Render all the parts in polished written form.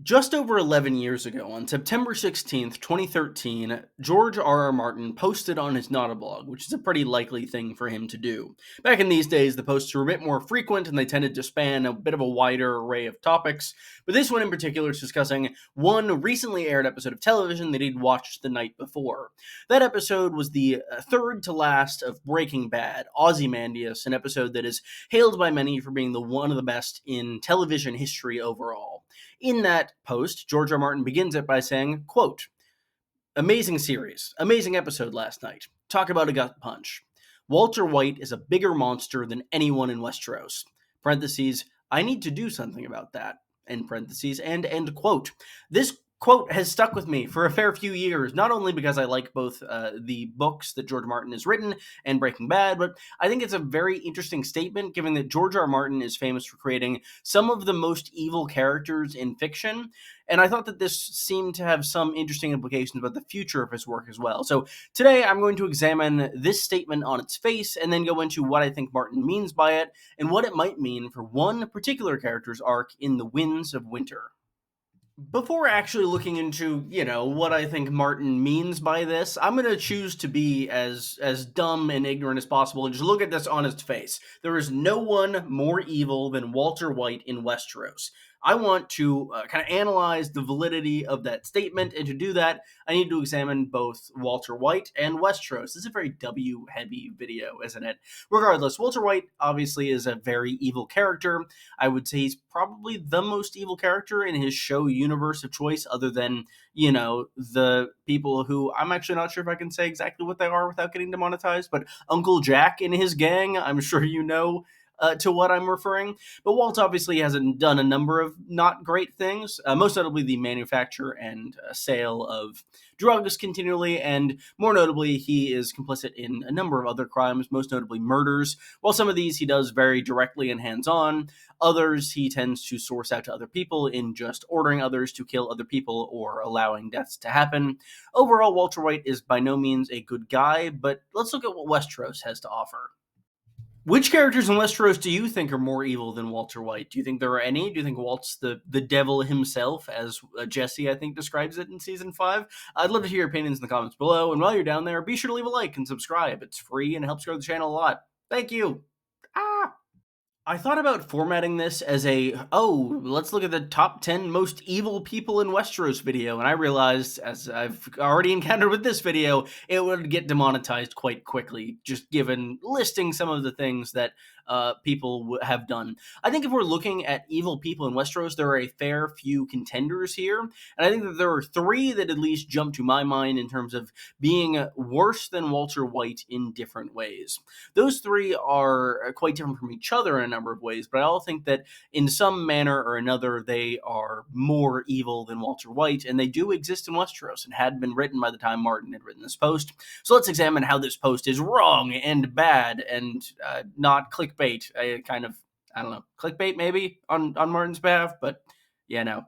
Just over 11 years ago, on September 16th, 2013, George R.R. Martin posted on his Notablog, which is a pretty likely thing for him to do. Back in these days, the posts were a bit more frequent and they tended to span a bit of a wider array of topics, but this one in particular is discussing one recently aired episode of television that he'd watched the night before. That episode was the third to last of Breaking Bad, Ozymandias, an episode that is hailed by many for being one of the best in television history overall. In that post, George R. Martin begins it by saying, quote, "Amazing series, amazing episode last night. Talk about a gut punch. Walter White is a bigger monster than anyone in Westeros. Parentheses, I need to do something about that. End parentheses, and end quote. This quote has stuck with me for a fair few years, not only because I like both the books that George Martin has written and Breaking Bad, but I think it's a very interesting statement given that George R. Martin is famous for creating some of the most evil characters in fiction, and I thought that this seemed to have some interesting implications about the future of his work as well. So today I'm going to examine this statement on its face and then go into what I think Martin means by it and what it might mean for one particular character's arc in The Winds of Winter. Before actually looking into, what I think Martin means by this, I'm going to choose to be as dumb and ignorant as possible and just look at this on its face. There is no one more evil than Walter White in Westeros. I want to kind of analyze the validity of that statement, and to do that, I need to examine both Walter White and Westeros. This is a very W-heavy video, isn't it? Regardless, Walter White obviously is a very evil character. I would say he's probably the most evil character in his show universe of choice, other than, the people who I'm actually not sure if I can say exactly what they are without getting demonetized, but Uncle Jack and his gang, I'm sure you know to what I'm referring. But Walt obviously hasn't done a number of not great things, most notably the manufacture and sale of drugs continually, and more notably, he is complicit in a number of other crimes, most notably murders. While some of these he does very directly and hands-on, others he tends to source out to other people in just ordering others to kill other people or allowing deaths to happen. Overall, Walter White is by no means a good guy, but let's look at what Westeros has to offer. Which characters in Westeros do you think are more evil than Walter White? Do you think there are any? Do you think Walt's the devil himself, as Jesse, I think, describes it in season 5? I'd love to hear your opinions in the comments below, and while you're down there, be sure to leave a like and subscribe. It's free and helps grow the channel a lot. Thank you! Ah! I thought about formatting this as let's look at the top 10 most evil people in Westeros video, and I realized, as I've already encountered with this video, it would get demonetized quite quickly, just given listing some of the things that people have done. I think if we're looking at evil people in Westeros, there are a fair few contenders here, and I think that there are three that at least jump to my mind in terms of being worse than Walter White in different ways. Those three are quite different from each other in a number of ways, but I all think that in some manner or another, they are more evil than Walter White, and they do exist in Westeros and had been written by the time Martin had written this post. So let's examine how this post is wrong and bad and not clickbait. I don't know, clickbait maybe on Martin's behalf, but yeah, no.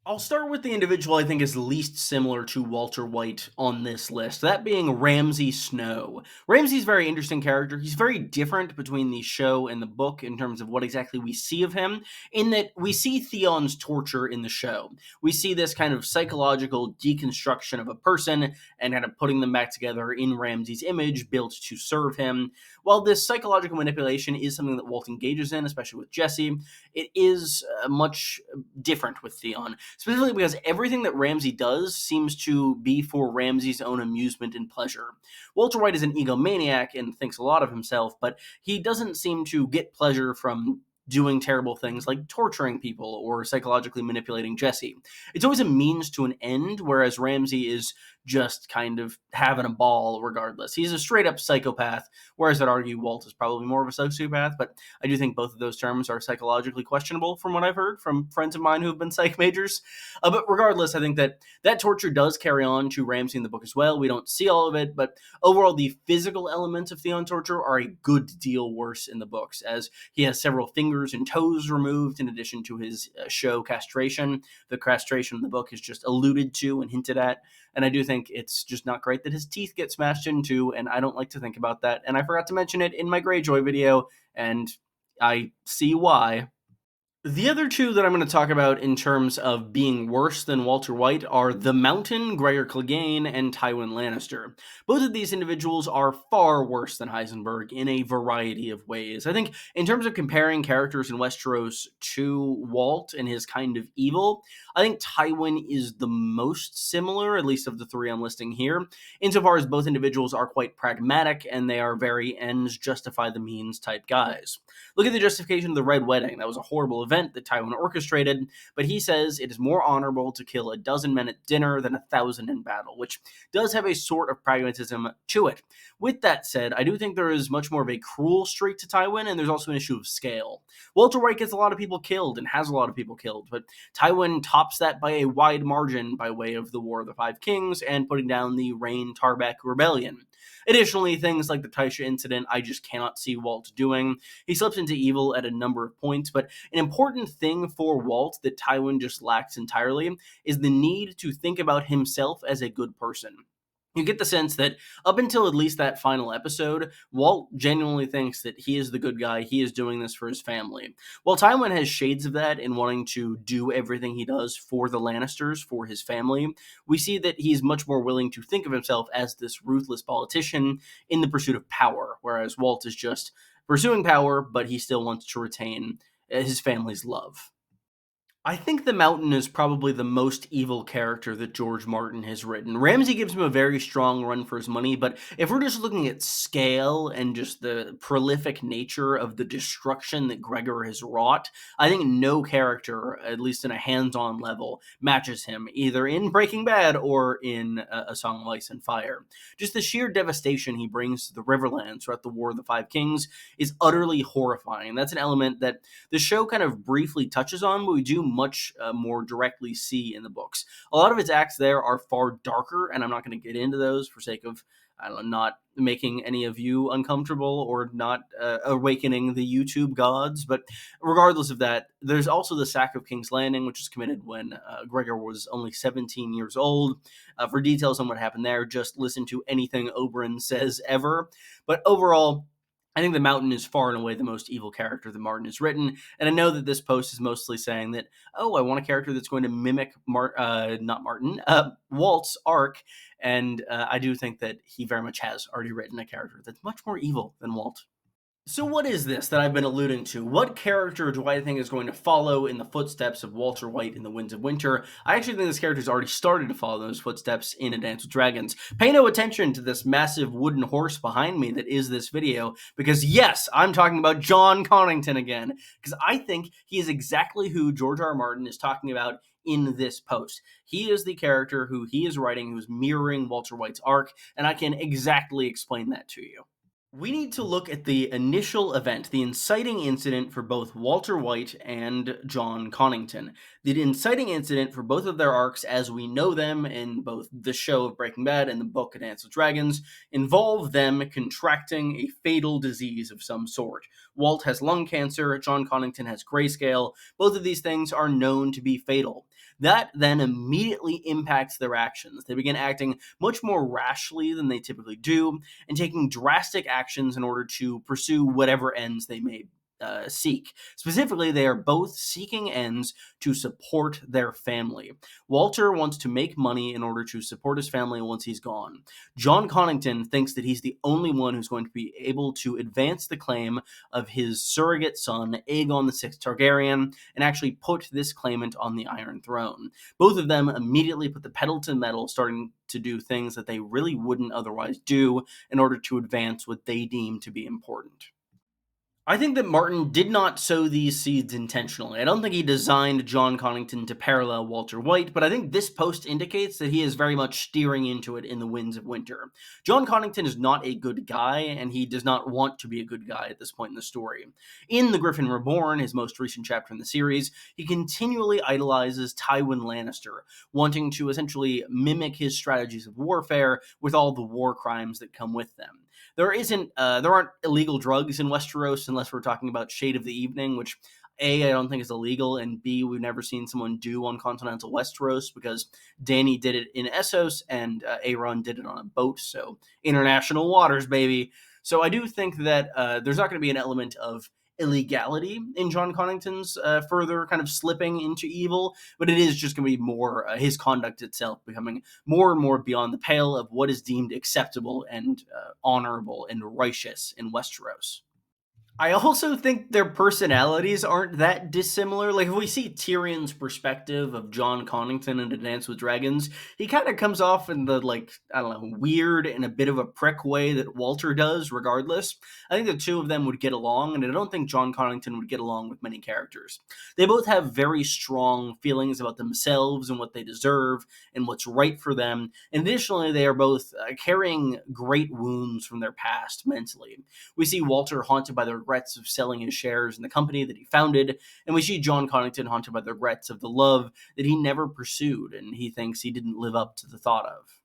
I'll start with the individual I think is least similar to Walter White on this list, that being Ramsay Snow. Ramsay's a very interesting character. He's very different between the show and the book in terms of what exactly we see of him, in that we see Theon's torture in the show. We see this kind of psychological deconstruction of a person and kind of putting them back together in Ramsay's image built to serve him. While this psychological manipulation is something that Walt engages in, especially with Jesse, it is much different with Theon. Specifically because everything that Ramsay does seems to be for Ramsay's own amusement and pleasure. Walter White is an egomaniac and thinks a lot of himself, but he doesn't seem to get pleasure from doing terrible things like torturing people or psychologically manipulating Jesse. It's always a means to an end, whereas Ramsay is just kind of having a ball regardless. He's a straight up psychopath, whereas I'd argue Walt is probably more of a sociopath, but I do think both of those terms are psychologically questionable from what I've heard from friends of mine who have been psych majors. But regardless, I think that torture does carry on to Ramsay in the book as well. We don't see all of it, but overall the physical elements of Theon torture are a good deal worse in the books, as he has several fingers and toes removed in addition to his show castration. The castration in the book is just alluded to and hinted at, and I do think it's just not great that his teeth get smashed into, and I don't like to think about that, and I forgot to mention it in my Greyjoy video, and I see why. The other two that I'm going to talk about in terms of being worse than Walter White are the Mountain, Gregor Clegane, and Tywin Lannister. Both of these individuals are far worse than Heisenberg in a variety of ways. I think, in terms of comparing characters in Westeros to Walt and his kind of evil, I think Tywin is the most similar, at least of the three I'm listing here, insofar as both individuals are quite pragmatic and they are very ends justify the means type guys. Look at the justification of the Red Wedding. That was a horrible event that Tywin orchestrated, but he says it is more honorable to kill a dozen men at dinner than 1,000 in battle, which does have a sort of pragmatism to it. With that said, I do think there is much more of a cruel streak to Tywin, and there's also an issue of scale. Walter White gets a lot of people killed and has a lot of people killed, but Tywin tops that by a wide margin by way of the War of the Five Kings and putting down the Rain Tarbeck Rebellion. Additionally, things like the Taisha incident, I just cannot see Walt doing. He slips into evil at a number of points, but an important thing for Walt that Tywin just lacks entirely is the need to think about himself as a good person. You get the sense that up until at least that final episode, Walt genuinely thinks that he is the good guy, he is doing this for his family. While Tywin has shades of that in wanting to do everything he does for the Lannisters, for his family, we see that he's much more willing to think of himself as this ruthless politician in the pursuit of power, whereas Walt is just pursuing power, but he still wants to retain his family's love. I think the Mountain is probably the most evil character that George Martin has written. Ramsay gives him a very strong run for his money, but if we're just looking at scale and just the prolific nature of the destruction that Gregor has wrought, I think no character, at least in a hands-on level, matches him, either in Breaking Bad or in A Song of Ice and Fire. Just the sheer devastation he brings to the Riverlands throughout the War of the Five Kings is utterly horrifying. That's an element that the show kind of briefly touches on, but we do much more directly see in the books. A lot of its acts there are far darker, and I'm not going to get into those for sake of I don't know, not making any of you uncomfortable or not awakening the YouTube gods. But regardless of that, there's also the sack of King's Landing, which was committed when Gregor was only 17 years old. For details on what happened there, just listen to anything Oberyn says ever. But overall, I think the Mountain is far and away the most evil character that Martin has written, and I know that this post is mostly saying that, oh, I want a character that's going to mimic not Martin, Walt's arc, and I do think that he very much has already written a character that's much more evil than Walt. So what is this that I've been alluding to? What character do I think is going to follow in the footsteps of Walter White in The Winds of Winter? I actually think this character's already started to follow those footsteps in A Dance with Dragons. Pay no attention to this massive wooden horse behind me that is this video, because yes, I'm talking about Jon Connington again, because I think he is exactly who George R. R. Martin is talking about in this post. He is the character who he is writing, who's mirroring Walter White's arc, and I can exactly explain that to you. We need to look at the initial event, the inciting incident for both Walter White and Jon Connington. The inciting incident for both of their arcs, as we know them in both the show of Breaking Bad and the book A Dance with Dragons, involve them contracting a fatal disease of some sort. Walt has lung cancer, Jon Connington has grayscale. Both of these things are known to be fatal. That then immediately impacts their actions. They begin acting much more rashly than they typically do, and taking drastic actions in order to pursue whatever ends they may seek. Specifically, they are both seeking ends to support their family. Walter wants to make money in order to support his family once he's gone. Jon Connington thinks that he's the only one who's going to be able to advance the claim of his surrogate son, Aegon VI Targaryen, and actually put this claimant on the Iron Throne. Both of them immediately put the pedal to the metal, starting to do things that they really wouldn't otherwise do in order to advance what they deem to be important. I think that Martin did not sow these seeds intentionally. I don't think he designed Jon Connington to parallel Walter White, but I think this post indicates that he is very much steering into it in The Winds of Winter. Jon Connington is not a good guy, and he does not want to be a good guy at this point in the story. In The Griffin Reborn, his most recent chapter in the series, he continually idolizes Tywin Lannister, wanting to essentially mimic his strategies of warfare with all the war crimes that come with them. There aren't illegal drugs in Westeros unless we're talking about Shade of the Evening, which A, I don't think is illegal, and B, we've never seen someone do on continental Westeros because Dany did it in Essos and Aeron did it on a boat, so international waters, baby. So I do think that there's not going to be an element of illegality in John Connington's further kind of slipping into evil, but it is just going to be more his conduct itself becoming more and more beyond the pale of what is deemed acceptable and honorable and righteous in Westeros. I also think their personalities aren't that dissimilar. Like, if we see Tyrion's perspective of John Connington in A Dance with Dragons, he kind of comes off in the, like, I don't know, weird and a bit of a prick way that Walter does, regardless. I think the two of them would get along, and I don't think John Connington would get along with many characters. They both have very strong feelings about themselves and what they deserve and what's right for them. And additionally, they are both carrying great wounds from their past mentally. We see Walter haunted by the regrets of selling his shares in the company that he founded, and we see John Connington haunted by the regrets of the love that he never pursued and he thinks he didn't live up to the thought of.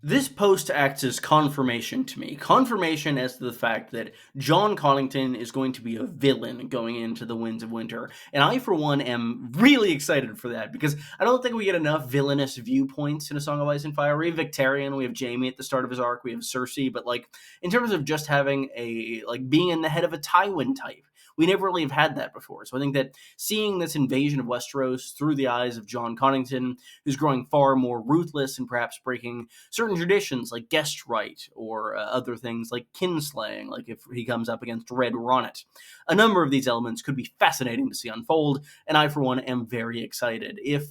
This post acts as confirmation to me. Confirmation as to the fact that John Connington is going to be a villain going into the Winds of Winter. And I, for one, am really excited for that because I don't think we get enough villainous viewpoints in A Song of Ice and Fire. We have Victarion, we have Jaime at the start of his arc, we have Cersei, but like in terms of just having being in the head of a Tywin type, we never really have had that before. So I think that seeing this invasion of Westeros through the eyes of John Connington, who's growing far more ruthless and perhaps breaking certain traditions like guest right or other things like kinslaying, like if he comes up against Red Ronnet. A number of these elements could be fascinating to see unfold, and I, for one, am very excited. If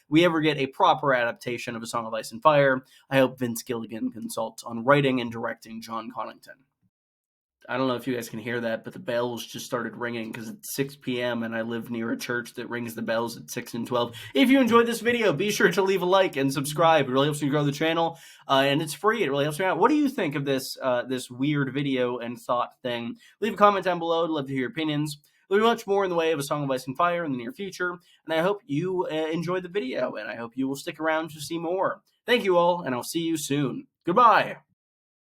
we ever get a proper adaptation of A Song of Ice and Fire, I hope Vince Gilligan consults on writing and directing John Connington. I don't know if you guys can hear that, but the bells just started ringing because it's 6 p.m. and I live near a church that rings the bells at 6 and 12. If you enjoyed this video, be sure to leave a like and subscribe. It really helps me grow the channel, and it's free. It really helps me out. What do you think of this this weird video and thought thing? Leave a comment down below. I'd love to hear your opinions. There'll be much more in the way of A Song of Ice and Fire in the near future, and I hope you enjoyed the video, and I hope you will stick around to see more. Thank you all, and I'll see you soon. Goodbye!